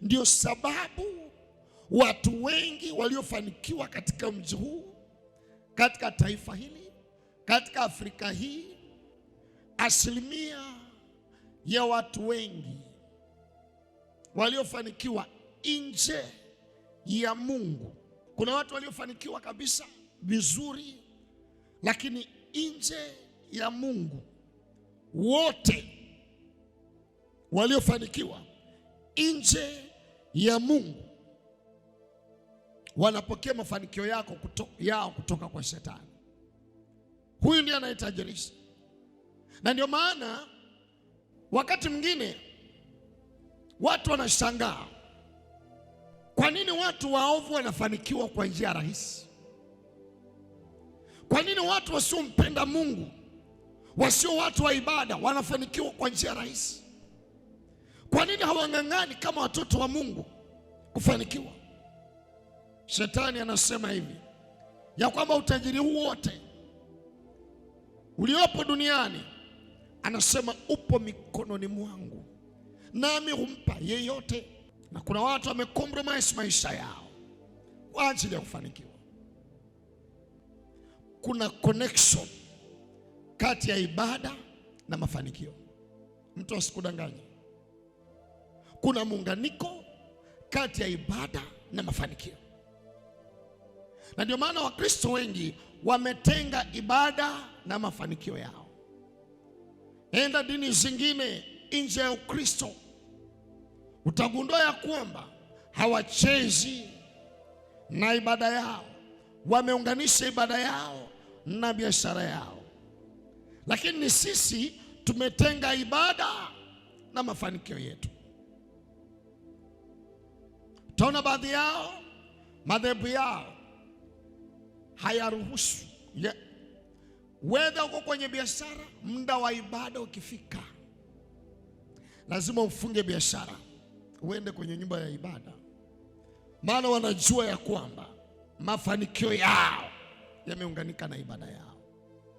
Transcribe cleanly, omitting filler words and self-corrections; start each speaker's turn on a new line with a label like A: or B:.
A: Ndio sababu watu wengi waliofanikiwa katika mji huu, katika taifa hili, katika Afrika hii, asilimia ya watu wengi waliofanikiwa nje ya Mungu. Kuna watu waliofanikiwa kabisa vizuri, lakini nje ya Mungu. Wote waliofanikiwa nje ya Mungu wanapokea mafanikio yao kutoka kwa Shetani. Huyu ndiye anayetajirisha. Na ndio maana wakati mwingine watu wanashangaa, kwa nini watu waovu wanafanikiwa kwa njia rahisi? Kwa nini watu wasiompenda Mungu, wasio watu wa ibada, wanafanikiwa kwa njia rahisi? Kwa nini hawang'ang'ani kama watoto wa Mungu kufanikiwa? Shetani anasema hivi ya kwamba utajiri huu wote uliopo duniani, anasema upo mikononi mwangu, nami humpa yeyote. Na kuna watu wamecompromise maisha yao kwa ajili ya kufanikiwa. Kuna connection kati ya ibada na mafanikio. Mtu asikudanganye. Kuna muunganiko kati ya ibada na mafanikio. Na ndio maana Wakristo wengi wametenga ibada na mafanikio yao. Enda dini zingine nje ya Ukristo, utagundua ya kwamba hawachezi na ibada yao, wameunganisha ibada yao na biashara yao. Lakini ni sisi tumetenga ibada na mafanikio yetu. Taona baadhi yao, madhehebu yao hayaruhusu. Whether uko kwenye biashara, muda wa ibada ukifika, lazima ufunge biashara uende kwenye nyumba ya ibada, maana wanajua ya kwamba mafanikio yao yameunganika na ibada yao.